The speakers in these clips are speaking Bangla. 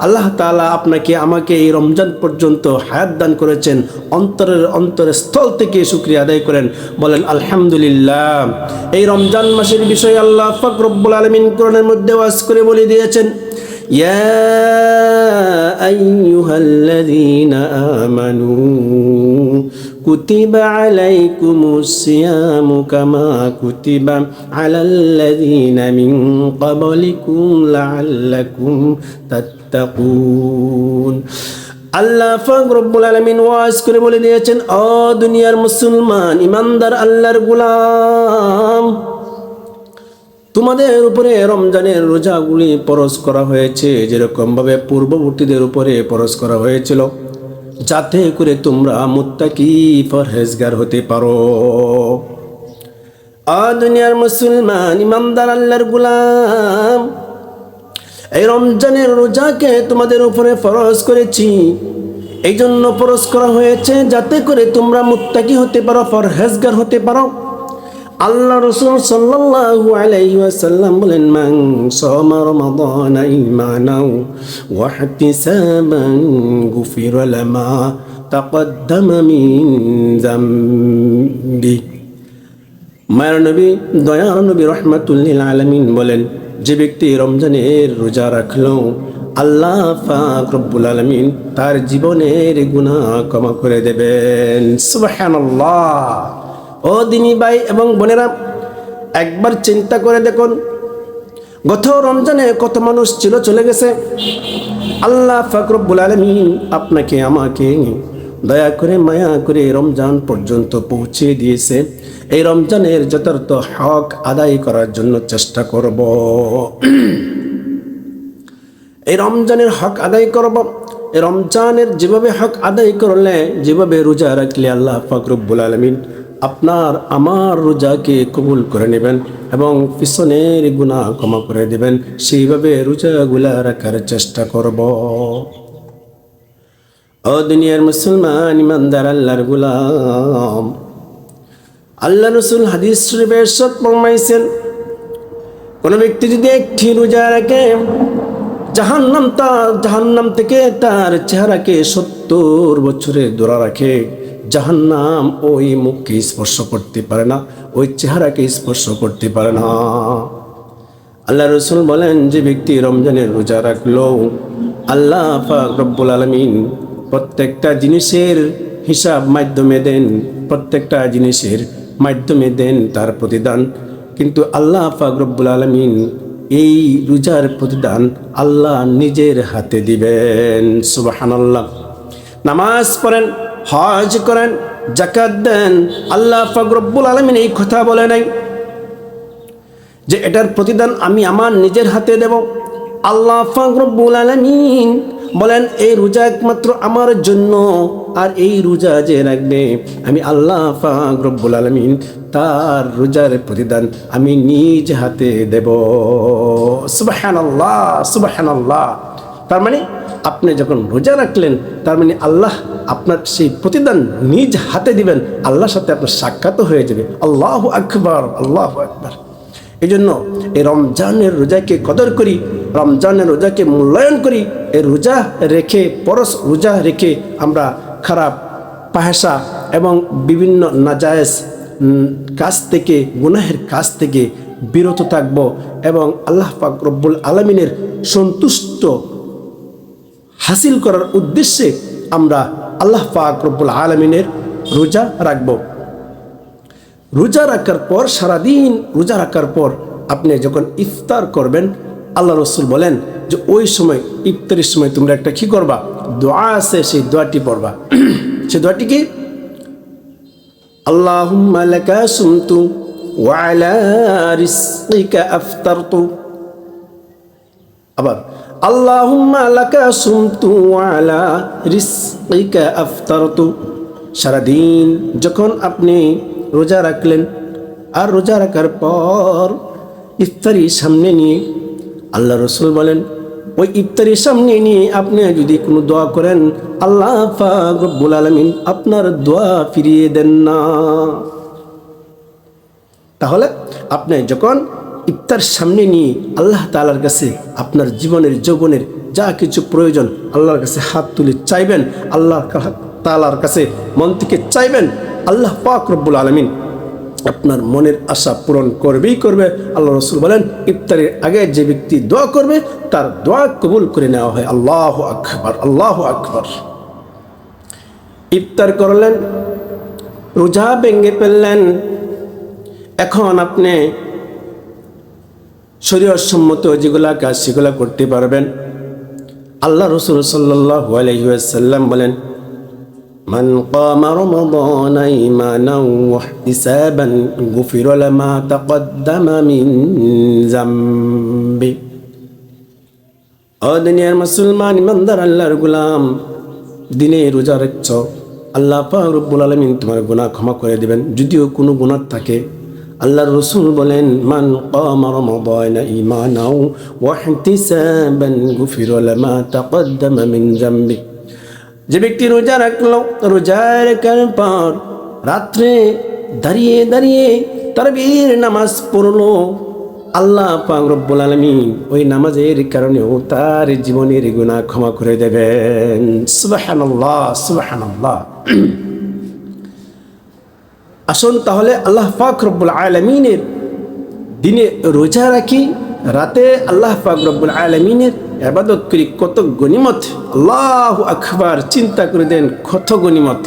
আল্লাহ তাআলা আপনাকে আমাকে এই রমজান পর্যন্ত হায়াত দান করেছেন, অন্তরের স্থল থেকে শুকরিয়া আদায় করেন, বলেন আলহামদুলিল্লাহ। এই রমজান মাসের বিষয়ে আল্লাহ পাক রব্বুল আলামিন কোরআনের মধ্যে ওয়াজ করে বলে দিয়েছেন, ইয়া আইয়ুহাল্লাযীনা আমানু কুতিবা আলাইকুমুস সিয়ামু কামা কুতিবা আলাল্লাযীনা মিন ক্বাবলিকুম লাআল্লাকুম তাত্তাকুন। আল্লাহ পাক রব্বুল আলামিন ওয়াজ করে বলে দিয়েছেন, ও দুনিয়ার মুসলমান ইমানদার আল্লাহর গোলাম, তোমাদের উপরে রমজানের রোজাগুলি ফরজ করা হয়েছে যেরকম ভাবে পূর্ববর্তীদের উপরে ফরজ করা হয়েছিল, যাতে করে তোমরা মুত্তাকি পরহেজগার হতে পারো। দুনিয়ার মুসলমান ইমানদার আল্লাহর গোলাম, এই রমজানের রোজাকে তোমাদের উপরে ফরজ করেছি, এই জন্য ফরজ করা হয়েছে যাতে করে তোমরা মুত্তাকি হতে পারো, পরহেজগার হতে পারো। আল্লাহ রাসূল সাল্লাল্লাহু আলাইহি ওয়াসাল্লাম বলেন, মান সামা রমাদানা ঈমানাও ওয়া ইহতিসাবান গুফিরা লামা তাকদ্দামা মিন যামবি। মায়ের নবী, দয়ার নবী রাহমাতুল লিল আলামিন বলেন, যে ব্যক্তি রমজানের রোজা রাখলো, আল্লাহ পাক রব্বুল আলামিন তার জীবনের গুনাহ ক্ষমা করে দেবেন। সুবহানাল্লাহ। ও দিনী ভাই এবং বোনেরা, একবার চিন্তা করে দেখুন, গত রমজানে কত মানুষ ছিল চলে গেছে। আল্লাহ পাক রব্বুল আলামিন আপনাকে আমাকে দয়া করে মায়া করে রমজান পর্যন্ত পৌঁছে দিয়েছে। এই রমজানের যথার্থ হক আদায় করার জন্য চেষ্টা করব। এই রমজানের হক আদায় করব। এই রমজানের যেভাবে হক আদায় করলে, যেভাবে রোজা রাখলে আল্লাহ পাক রব্বুল আলামিন আপনার আমার রোজাকে কবুল করে নেবেন এবং পিছনের গুনাহ ক্ষমা করে দেবেন, সেইভাবে রোজাগুলা রাখার চেষ্টা করব। ও দুনিয়ার মুসলমান ইমানদার আল্লাহর গোলাম, আল্লাহ রাসূল হাদিস শরীফে ইরশাদ ফরমাইছেন, কোন ব্যক্তি যদি একটি রোজা রাখে, জাহান্নাম থেকে তার চেহারাকে 70 বছরের দূরে রাখে, জাহান্নাম ওই মুখকে স্পর্শ করতে পারে না, ওই চেহারাকে স্পর্শ করতে পারে না। আল্লাহ রাসূল বলেন, যে ব্যক্তি রমজানের রোজা রাখলো, আল্লাহ পাক রব্বুল আলামিন প্রত্যেকটা জিনিসের হিসাব মাধ্যমে দেন, প্রত্যেকটা জিনিসের মাধ্যমে দেন তার প্রতিদান, কিন্তু আল্লাহ পাক রব্বুল আলামিন এই রোজার প্রতিদান আল্লাহ নিজের হাতে দিবেন। সুবহানাল্লাহ। নামাজ পড়েন, হজ করেন, যাকাত দেন, আল্লাহ পাক রব্বুল আলামিন এই কথা বলে নাই যে এটার প্রতিদান আমি আমার নিজের হাতে দেব। আল্লাহ পাক রব্বুল আলামিন বলেন, এই রোজা একমাত্র আমার জন্য, আর এই রোজা যে রাখবে আমি আল্লাহ পাক রব্বুল আলামিন তার রোজার প্রতিদান আমি নিজ হাতে দেব। সুবহানাল্লাহ, সুবহানাল্লাহ। তার মানে আপনি যখন রোজা রাখলেন, তার মানে আল্লাহ আপনার সেই প্রতিদান নিজ হাতে দিবেন, আল্লাহর সাথে আপনার সাক্ষাৎ হয়ে যাবে। আল্লাহু আকবার, আল্লাহু আকবার। এই জন্য এই রমজানের রোজাকে কদর করি, রমজানের রোজাকে মূল্যায়ন করি। এই রোজা রেখে, পরশ রোজা রেখে আমরা খারাপ পাহেশা এবং বিভিন্ন নাজায়েজ কাজ থেকে, গুনাহের কাজ থেকে বিরত থাকব এবং আল্লাহ পাক রব্বুল আলামিনের সন্তুষ্ট হাসিল করার উদ্দেশ্যে আমরা আল্লাহ পাক রব্বুল আলামিনের রোজা রাখব। রোজা রাখার পর, সারাদিন রোজা রাখার পর আপনি যখন ইফতার করবেন, আল্লাহ রাসূল বলেন যে ওই সময় ইফতারের সময় তোমরা একটা কি করবা, দোয়া আছে, সেই দোয়াটি পড়বা। সেই দোয়াটি কি? আল্লাহুম্মা লাকা সুমতু ওয়া আলা রিজকিকা আফতারতু। আবার আল্লাহুম্মা লাকা সুমতু ওয়া আলা রিজকিকা আফতারতু। সারাদিন যখন আপনি রোজা রাখলেন, আর রোজা রাখার পর ইফতারি সামনে নিয়ে, আল্লাহ রাসূল বলেন ওই ইফতারি সামনে নিয়ে আপনি যদি কোনো দোয়া করেন, আল্লাহ পাক রব্বুল আলামিন আপনার দোয়া ফিরিয়ে দেন না। তাহলে আপনি যখন ইফতার সামনে নিয়ে আল্লাহ তাআলার কাছে আপনার জীবনের যৌবনের যা কিছু প্রয়োজন আল্লাহর কাছে হাত তুলে চাইবেন, আল্লাহ তাআলার কাছে মন থেকে চাইবেন, আল্লাহ পাক রব্বুল আলামিন আপনার মনের আশা পূরণ করবেই করবে। আল্লাহ রাসূল বলেন, ইফতারের আগে যে ব্যক্তি দোয়া করবে তার দোয়া কবুল করে নেওয়া হয়। আল্লাহু আকবার, আল্লাহু আকবার। ইফতার করলেন, রোজা ভেঙে ফেললেন, এখন আপনি শরীয়ত সম্মত যেগুলা কাজ সেগুলা করতে পারবেন। আল্লাহ রাসূল সাল্লাল্লাহু আলাইহি ওয়াসাল্লাম বলেন, মান কামা রমাদানা ঈমানান ওয়া ইহতিসাবান গুফিরা লাহু মা তাকদ্দামা মিন যামবি। ও দুনিয়ার মুসলমান ইমানদার আল্লাহর গোলাম, দিনে রোজা রাখছো, আল্লাহ পাক রব্বুল আলামিন তোমার গুনাহ ক্ষমা করে দিবেন যদিও কোনো গুনাহ থাকে। আল্লাহর রাসূল বলেন, মান কামা রমাদানা ঈমানান ওয়া ইহতিসাবান গুফিরা লাহু মা তাকদ্দামা মিন যামবি। যে ব্যক্তি রোজা রাখলো, রোজা রাখার পর রাত্রে দাঁড়িয়ে দাঁড়িয়ে তারাবির নামাজ পড়লো, আল্লাহ পাক রব্বুল আলামিন ওই নামাজের কারণেও তার জীবনের গুনাহ ক্ষমা করে দেবেন। সুবহানাল্লাহ, সুবহানাল্লাহ। আসুন তাহলে আল্লাহ পাক রব্বুল আলামিনের দিনে রোজা রাখি, রাতে আল্লাহ পাক রব্বুল আলামিনের ইবাদত করি, কত গনিমত। আল্লাহু আকবার। চিন্তা করে দেন কত গনিমত।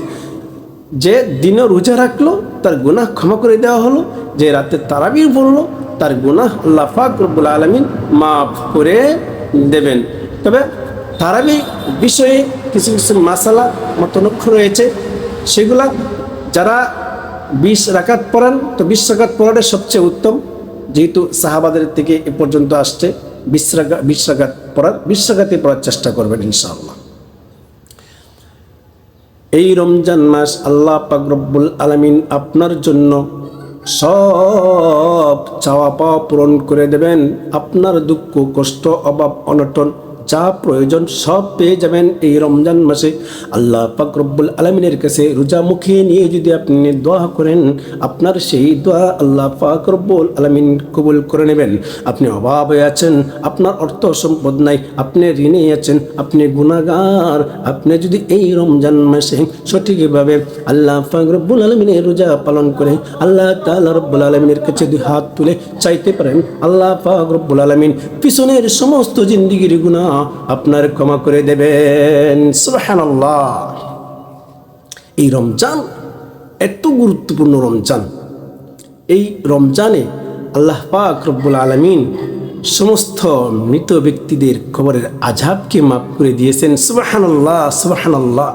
যে দিনে রোজা রাখলো তার গুনাহ ক্ষমা করে দেওয়া হলো, যে রাতে তারাবির পড়লো তার গুনাহ আল্লাহ পাক রব্বুল আলামিন মাফ করে দেবেন। তবে তারাবি বিষয়ে কিছু কিছু মাসালা মতনক্ষ রয়েছে, সেগুলা যারা 20 রাকাত পড়েন তো 20 রাকাত পড়াটা সবচেয়ে উত্তম, যেহেতু সাহাবাদের থেকে এ পর্যন্ত আসছে। 20 রাকাত পড়ার 20 রাকাতে পড়ার চেষ্টা করবেন ইনশাআল্লাহ। এই রমজান মাস আল্লাহ পাক রব্বুল আলামিন আপনার জন্য সব চাওয়া পাওয়া পূরণ করে দেবেন। আপনার দুঃখ কষ্ট অভাব অনটন যা প্রয়োজন সব পেয়ে যাবেন এই রমজান মাসে। আল্লাহ পাক রব্বুল আলামিনের কাছে রোজা মুখে নিয়ে যদি আপনি দোয়া করেন, আপনার সেই দোয়া আল্লাহ পাক রব্বুল আলামিন কবুল করে নেবেন। আপনি অভাবে আছেন, আপনার অর্থ সম্পদ নাই, আপনি ঋণে আছেন, আপনি গুনাহগার, আপনি যদি এই রমজান মাসে সঠিকভাবে আল্লাহ পাক রব্বুল আলামিনের রোজা পালন করে আল্লাহ তাআলা রব্বুল আলামিনের কাছে দুই হাত তুলে চাইতে পারেন, আল্লাহ পাক রব্বুল আলামিন পিছনের সমস্ত জিন্দেগির গুনাহ আপনার ক্ষমা করে দেবেন। সুবহানাল্লাহ। এই রমজান এত গুরুত্বপূর্ণ রমজান। এই রমজানে আল্লাহ পাক রব্বুল আলামিন সমস্ত মৃত ব্যক্তিদের কবরের আযাবকে মাফ করে দিয়েছেন। সুবহানাল্লাহ, সুবহানাল্লাহ।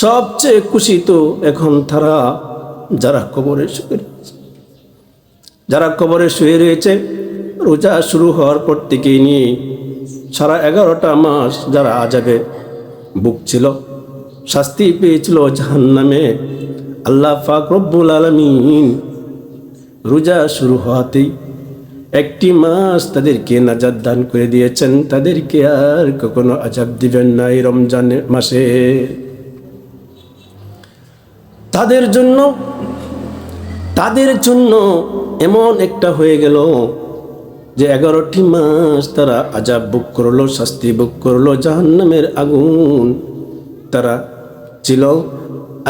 সবচেয়ে খুশি তো এখন তারা যারা কবরে শুয়ে রয়েছে। রোজা শুরু হওয়ার পর থেকে নিয়ে সারা 11টা মাস যারা আযাবে ভুগছিল, শাস্তি পেয়েছিল জাহান্নামে, আল্লাহ পাক রব্বুল আলামিন রোজা শুরু হওয়াতেই একটি মাস তাদেরকে নাজাত দান করে দিয়েছেন। তাদেরকে আর কখনো আযাব দিবেন না এই রমজান মাসে। তাদের জন্য এমন একটা হয়ে গেল যে 11টি মাস তারা আযাব ভোগ করলো, শাস্তি ভোগ করলো, জাহান্নামের আগুন তারা ছিল।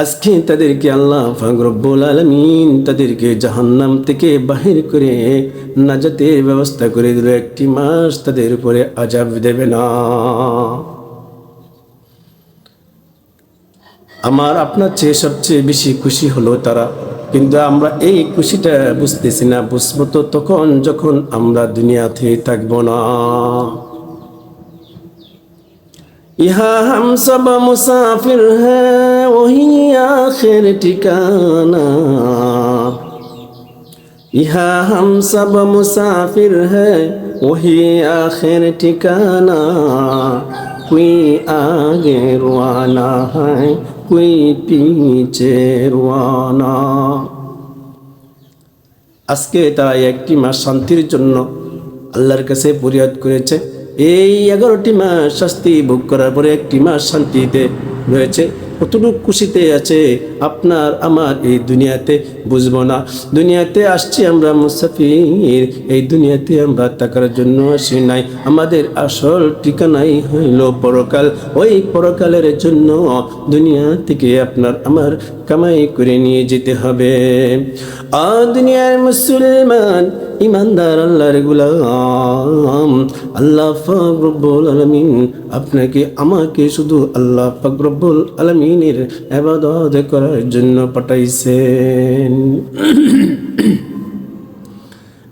আজকে তাদেরকে আল্লাহ পাক রব্বুল আলামিন তাদেরকে জাহান্নাম থেকে বাহির করে নাজাতের ব্যবস্থা করে দিল। একটি মাস তাদের উপরে আযাব দেবে না। আমার আপনার চেয়ে সবচেয়ে বেশি খুশি হলো তারা, কিন্তু আমরা এই খুশিটা বুঝতেছি না। বুঝবো তো তখন যখন আমরা দুনিয়াতে থাকবো না। यहाँ हम सब मुसाफिर हैं वही आखिर ठिकाना। यहाँ हम सब मुसाफिर हैं वही आखिर ठिकाना। कोई आगे रवाना है कोई पीछे रवाना। আজকে তারা একটি মাস শান্তির জন্য আল্লাহর কাছে ফরিয়াদ করেছে। এই 11টি মাস শাস্তি ভোগ করার পরে একটি মাস শান্তিতে রয়েছে। কতটুকু খুশিতে আছে আপনার আমার এই দুনিয়াতে বুঝবো না। দুনিয়াতে আসছি আমরা মুসাফির, এই দুনিয়াতে আমরা থাকার জন্য আসি নাই। আমাদের আসল ঠিকানাই হইল পরকাল। ওই পরকালের জন্য দুনিয়া থেকে আপনার আমার কামাই করে নিয়ে যেতে হবে। দুনিয়ার মুসলমান ইমানদার আল্লাহর গোলাম, আল্লাহ পাক রব্বুল আলামিন আপনাকে আমাকে শুধু আল্লাহ পাক রব্বুল আলামিনের ইবাদত করার জন্য পাঠাইছেন।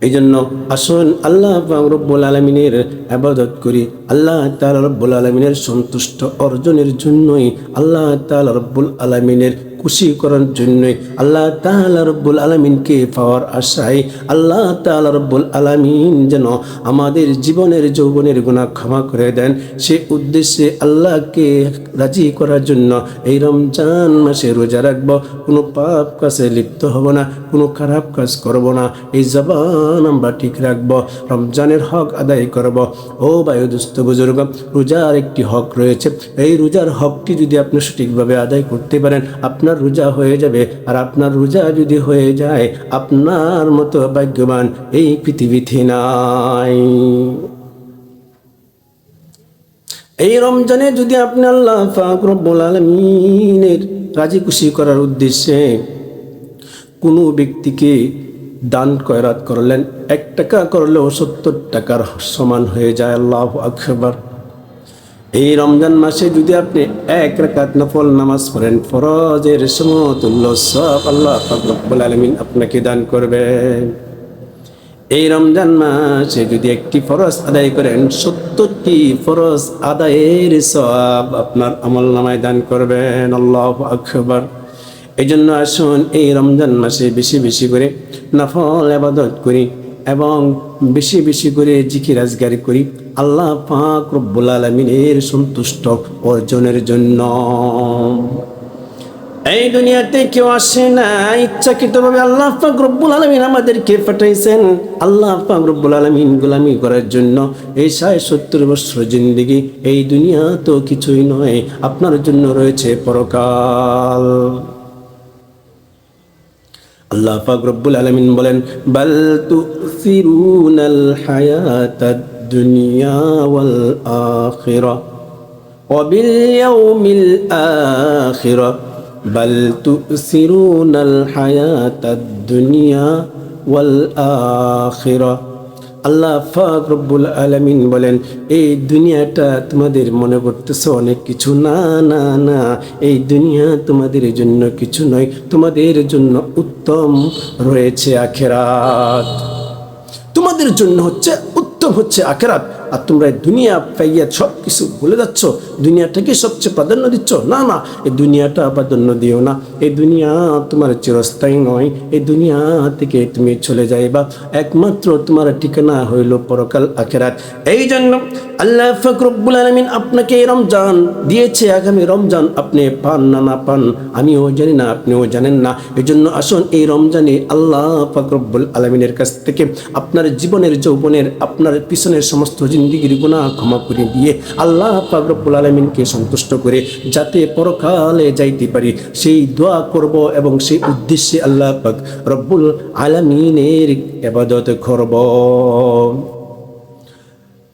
এই জন্য আসুন আল্লাহ পাক রব্বুল আলামিনের ইবাদত করি। আল্লাহ তাআলা রব্বুল আলামিনের সন্তুষ্ট অর্জনের জন্যই, আল্লাহ তাআলা রব্বুল আলামিনের খুশি করার জন্যই, আল্লাহ তাআলা রব্বুল আলামিনকে পাওয়ার আশায়, আল্লাহ তাআলা রব্বুল আলামিন যেন আমাদের জীবনের যৌবনের গুনাহ ক্ষমা করে দেন, সে উদ্দেশ্যে আল্লাহকে রাজি করার জন্য এই রমজান মাসে রোজা রাখব। কোনো পাপ কাজে লিপ্ত হব না, কোনো খারাপ কাজ করব না, এই জবান আমরা ঠিক রাখব, রমজানের হক আদায় করব। ও বায়ুদুস্থ বুজুর্গ, রোজার একটি হক রয়েছে। এই রোজার হকটি যদি আপনি সঠিকভাবে আদায় করতে পারেন, আপনার রোজা হয়ে যাবে। আর আপনার রোজা যদি হয়ে যায়, আপনার মতো ভাগ্যবান এই পৃথিবীতে নাই। এই রমজানে যদি আপনি আল্লাহ পাক রব্বুল আলামিনের রাজি খুশি করার উদ্দেশ্যে কোনো ব্যক্তিকে দান খয়রাত করলেন, 1 টাকা করলেও 70 টাকার সমান হয়ে যায়। আল্লাহু আকবার। এই রমজান মাসে যদি আপনি 1 রাকাত নফল নামাজ পড়েন, ফরজের সমতুল্য সওয়াব আল্লাহ পাক রব্বুল আলামিন আপনাকে দান করবেন। এই রমজান মাসে যদি একটি ফরজ আদায় করেন, 70টি ফরজ আদায়ের সওয়াব আপনার আমলনামায় দান করবেন। আল্লাহু আকবার। এই জন্য আসুন এই রমজান মাসে বেশি বেশি করে নফল ইবাদত করি এবং বেশি বেশি করে জিকির আজগার করি, আল্লাহ পাক রব্বুল আলামিনের সন্তুষ্ট অর্জনের জন্য। এই দুনিয়াতে কেউ আসে না ইচ্ছাকৃতভাবে, আল্লাহ পাক রব্বুল আলামিন আমাদেরকে পাঠাইছেন আল্লাহ পাক রব্বুল আলামিন গোলামি করার জন্য। এই 70 বছর জিন্দেগি, এই দুনিয়া তো কিছুই নয়, আপনার জন্য রয়েছে পরকাল। আল্লাহ পাক রব্বুল আলামিন বলেন, বাল তুসিরুনাল হায়াতাদ দুনিয়া ওয়াল আখিরা ওয়া বিল ইয়াউমিল আখিরা বাল তুসিরুনাল হায়াতাদ দুনিয়া ওয়াল আখিরা। আল্লাহ পাক রব্বুল আলামিন বলেন, এই দুনিয়াটা তোমাদের মনে করতেছো অনেক কিছু, না না না, এই দুনিয়া তোমাদের জন্য কিছু নয়, তোমাদের জন্য উত্তম রয়েছে আখিরাত। তোমাদের জন্য উত্তম হচ্ছে আখিরাত। আর তোমরা দুনিয়া পাইয়া সব কিছু ভুলে যাচ্ছ, দুনিয়াটাকে সবচেয়ে প্রাধান্য দিচ্ছ। না না, এই দুনিয়াটা প্রাধান্য দিও না। এই দুনিয়া তোমার চিরস্থায়ী নয়, এই দুনিয়া থেকে তুমি চলে যাইবা। একমাত্র তোমার ঠিকানা হইল পরকাল আখিরাত। এই জন্য আল্লাহ পাক রব্বুল আলামিন আপনাকে এই রমজান দিয়েছে। আগামী রমজান আপনি পান না না পান আমিও জানি না, আপনিও জানেন না। এই জন্য আসুন এই রমজানে আল্লাহ পাক রব্বুল আলামিনের কাছ থেকে আপনার জীবনের যৌবনের, আপনার পিছনের সমস্ত জিন্দেগির গুনাহ ক্ষমা করে দিয়ে আল্লাহ পাক রব্বুল আলামিনকে সন্তুষ্ট করে যাতে পরকালে যাইতে পারি, সেই দোয়া করব এবং সেই উদ্দেশ্যে আল্লাহ পাক রব্বুল আলামিনের ইবাদত করব।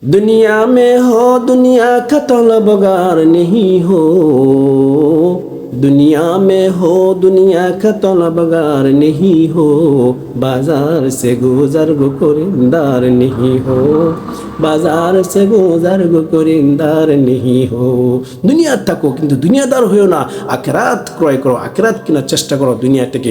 दुनिया में हो दुनिया का तलबगार नहीं हो, दुनिया में हो दुनिया का तलबगार नहीं हो, बाजार से गुजर गो कुरिंदार नहीं हो, बाजार से गुजर गो कुरिंदार नहीं हो। दुनिया থাকো কিন্তু দুনিয়াদার হইও না, আখিরাত ক্রয় করো, আখিরাত কেনার চেষ্টা করো দুনিয়া থেকে।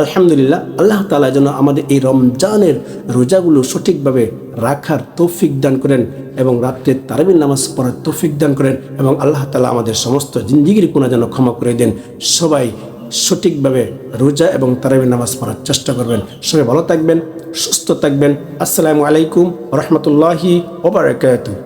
আলহামদুলিল্লাহ, আল্লাহ তাআলা যেন আমাদের এই রমজানের রোজাগুলো সঠিকভাবে রাখার তৌফিক দান করেন এবং রাত্রে তারাবির নামাজ পড়ার তৌফিক দান করেন এবং আল্লাহ তাআলা আমাদের সমস্ত জিন্দেগির গুনাহ যেন ক্ষমা করে দেন। সবাই সঠিকভাবে রোজা এবং তারাবির নামাজ পড়ার চেষ্টা করবেন। সবাই ভালো থাকবেন, সুস্থ থাকবেন। আসসালামু আলাইকুম ওয়া রাহমাতুল্লাহি ওয়া বারাকাতুহু।